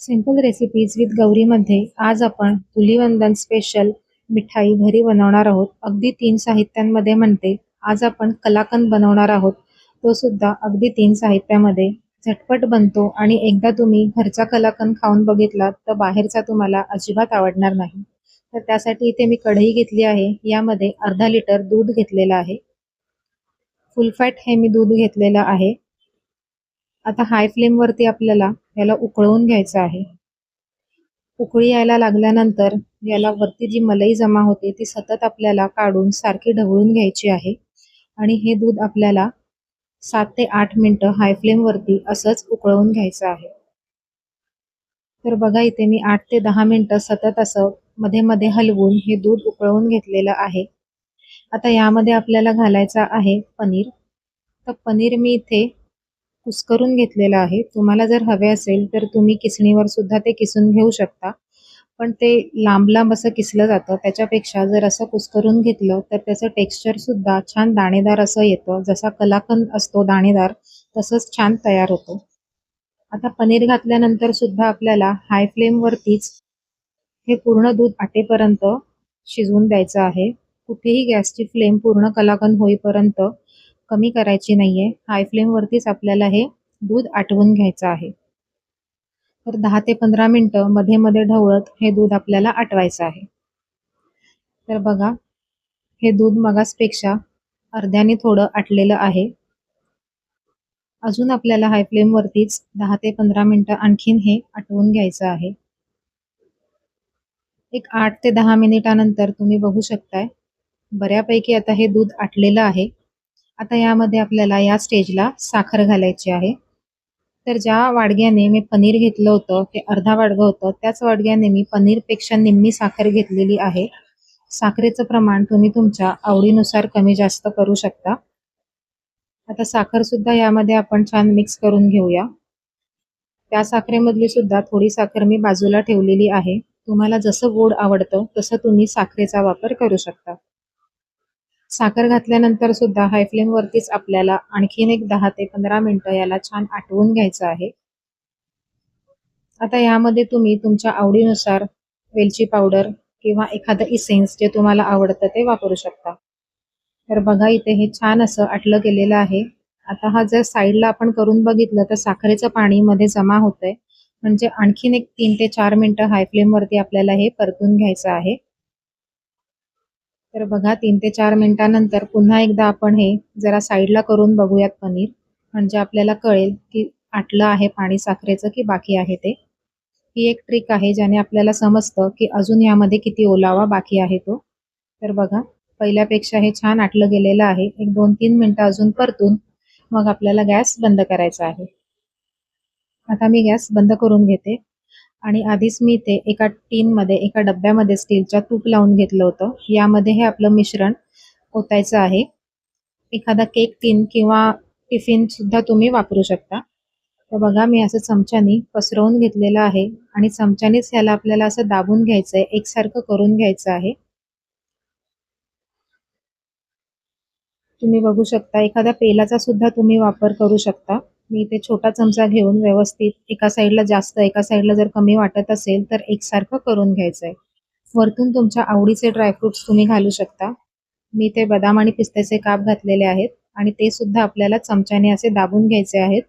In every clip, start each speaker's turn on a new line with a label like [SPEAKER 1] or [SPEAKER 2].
[SPEAKER 1] Simple recipes with गौरीमध्ये आज आपण Dhulivandan special मिठाई घरी बनवणार आहोत. अगदी 3 साहित्यांमध्ये म्हणते. आज आपण कलाकंद बनवणार आहोत. तो सुद्धा अगदी 3 साहित्यामध्ये झटपट बनतो आणि एकदा तुम्ही घरचा कलाकंद खाऊन बघितला तर बाहेरचा तुम्हाला अजिबात आवडणार नाही. तर त्यासाठी इथे मी कढई घेतली आहे. यामध्ये अर्धा लिटर दूध घेतलेलं आहे. फुल फॅट हे मी दूध घेतलेलं आहे. आता हाय फ्लेम वरती आपल्याला याला उकळवून घ्यायचं आहे. उकळी यायला लागल्यानंतर याला वरती जी मलाई जमा होते ती सतत आपल्याला काढून सारखी ढवळून घ्यायची आहे आणि हे दूध आपल्याला 7 ते 8 मिनिटं हाय फ्लेम वरती असंच उकळवून घ्यायचं आहे. तर बघा इथे मी 8 ते 10 मिनिटं सतत असं मध्ये मध्ये हलवून हे दूध उकळवून घेतलेलं आहे. आता यामध्ये आपल्याला घालायचा आहे पनीर. तर पनीर मी इथे कुस्करून घेतलेलं आहे. तुम्हाला जर हवे असेल तर तुम्ही किसणीवर सुद्धा ते किसून घेऊ शकता. पण ते लांब लांब असं किसलं जातं. त्याच्यापेक्षा जर असं कुस्करून घेतलं तर त्याचं टेक्स्चर सुद्धा छान दाणेदार असं येतं. जसा कलाकंद असतो दाणेदार तसंच छान तयार होतो. आता पनीर घातल्यानंतर सुद्धा आपल्याला हाय फ्लेम वरतीच हे पूर्ण दूध आटेपर्यंत शिजवून द्यायचं आहे. कुठेही गॅसची फ्लेम पूर्ण कलाकंद होईपर्यंत कमी करायची नाहीये. हाय फ्लेम वरतीच आपल्याला हे दूध आटवून घ्यायचं आहे. तर 10 ते 15 मिनिटं मध्ये मध्ये ढवळत हे दूध आपल्याला आटवायचं आहे. तर बघा हे दूध मगासपेक्षा अर्ध्याने थोडं आटलेलं आहे. अजून आपल्याला हाय फ्लेम वरतीच 10 ते 15 मिनिटं आणखीन हे आटवून घ्यायचं आहे. एक 8 ते 10 मिनिटानंतर तुम्ही बघू शकताय बऱ्यापैकी आता हे दूध आटलेलं आहे. आता यामध्ये आपल्याला या स्टेजला साखर घालायची आहे. तर ज्या वाडग्याने मी पनीर घेतलं होतं ते अर्धा वाडगं होतं, त्याच वाडग्याने मी पनीरपेक्षा निम्मी साखर घेतलेली आहे. साखरेचं प्रमाण तुम्ही तुमच्या आवडीनुसार कमी जास्त करू शकता. आता साखर सुद्धा यामध्ये आपण छान मिक्स करून घेऊया. त्या साखरेमधली सुद्धा थोडी साखर मी बाजूला ठेवलेली आहे. तुम्हाला जसं गोड आवडतं तसं तुम्ही साखरेचा वापर करू शकता. साखर घातल्यानंतर सुद्धा हाय फ्लेम वरतीच आपल्याला आणखीन एक 10 ते 15 मिनिटं याला छान आटवून घ्यायचं आहे. आता यामध्ये तुम्ही तुमच्या आवडीनुसार वेलची पावडर किंवा एखादं इसेन्स जे तुम्हाला आवडतं ते वापरू शकता. तर बघा इथे हे छान असं आटलं गेलेलं आहे. आता हा जर साईडला आपण करून बघितलं तर साखरेचं पाणी मध्ये जमा होतंय. म्हणजे आणखीन एक 3 ते 4 मिनिटं हाय फ्लेम वरती आपल्याला हे परतून घ्यायचं आहे. तर बघा 3 ते 4 मिनिटानंतर पुन्हा एकदा आपण हे जरा साईडला करून बघूयात पनीर. म्हणजे आपल्याला कळेल की आटलं आहे पाणी साखरेचं की बाकी आहे ते. ही एक ट्रिक आहे ज्याने आपल्याला समजतं की अजून यामध्ये किती ओलावा बाकी आहे तो. तर बघा पहिल्यापेक्षा हे छान आटलं गेलेलं आहे. एक 2-3 मिनिटं अजून परतून मग आपल्याला गॅस बंद करायचा आहे. आता मी गॅस बंद करून घेते आणि आधीच मी इथे एका टीनमध्ये एका डब्यामध्ये स्टीलच्या तूप लावून घेतलं होतं. यामध्ये हे आपलं मिश्रण ओतायचं आहे. एखादा केक टीन किंवा टिफिन सुद्धा तुम्ही वापरू शकता. तर बघा मी असं चमच्यानी पसरवून घेतलेलं आहे आणि चमच्यानीच ह्याला आपल्याला असं दाबून घ्यायचंय, एकसारखं करून घ्यायचं आहे. तुम्ही बघू शकता एखाद्या पेलाचा सुद्धा तुम्ही वापर करू शकता. मी इथे छोटा चमचा घेऊन व्यवस्थित एका साईडला जास्त एका साईडला जर कमी वाटत असेल तर एकसारखं करून घ्यायचंय. वरतून तुमच्या आवडीचे ड्रायफ्रुट्स तुम्ही घालू शकता. मी इथे बदाम आणि पिस्त्याचे काप घातलेले आहेत आणि ते सुद्धा आपल्याला चमच्याने असे दाबून घ्यायचे आहेत.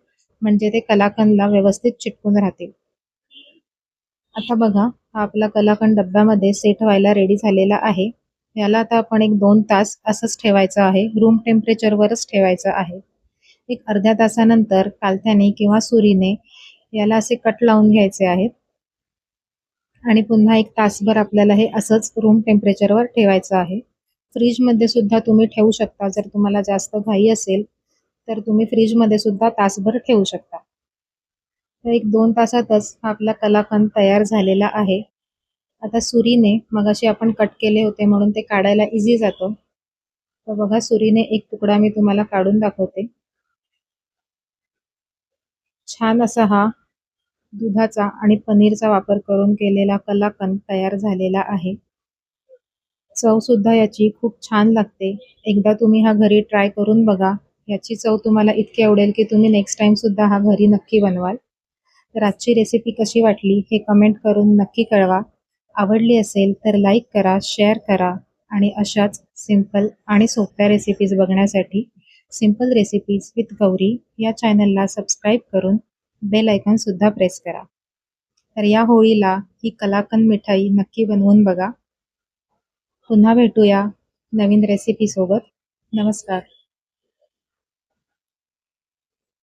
[SPEAKER 1] म्हणजे ते कलाकंदला व्यवस्थित चिटकून राहतील. आता बघा हा आपला कलाकंद डब्यामध्ये सेट व्हायला रेडी झालेला आहे. याला आता आपण एक 2 तास असंच ठेवायचं आहे. रूम टेम्परेचरवरच ठेवायचं आहे. एक अर्ध्या तासानंतर कालथ्याने किंवा सुरीने याला असे कट लावून घ्यायचे आहेत आणि पुन्हा एक तासभर आपल्याला हे असंच रूम टेम्परेचरवर ठेवायचं आहे. फ्रीजमध्ये सुद्धा तुम्ही ठेवू शकता. जर तुम्हाला जास्त घाई असेल तर तुम्ही फ्रीजमध्ये सुद्धा तासभर ठेवू शकता. तर एक 2 तासातच हा आपला कलाकंद तयार झालेला आहे. आता सुरीने मगाशी आपण कट केले होते म्हणून ते काढायला इझी जातं. तर बघा सुरीने एक तुकडा मी तुम्हाला काढून दाखवते. छान असा हा दुधाचा आणि पनीरचा वापर करून केलेला कलाकंद तयार झालेला आहे. चव सुद्धा याची खूप छान लागते. एकदा तुम्ही हा घरी ट्राय करून बघा. याची चव तुम्हाला इतकी आवडेल की तुम्ही नेक्स्ट टाइम सुद्धा हा घरी नक्की बनवाल. तर आजची रेसिपी कशी वाटली हे कमेंट करून नक्की कळवा. आवडली असेल तर लाईक करा, शेअर करा आणि अशाच सिंपल आणि सोप्या रेसिपीज बघण्यासाठी सिंपल रेसिपीज विथ गौरी या चॅनलला सबस्क्राईब करून बेल आयकॉनसुद्धा प्रेस करा. तर या होळीला ही कलाकंद मिठाई नक्की बनवून बघा. पुन्हा भेटूया नवीन रेसिपीसोबत. नमस्कार.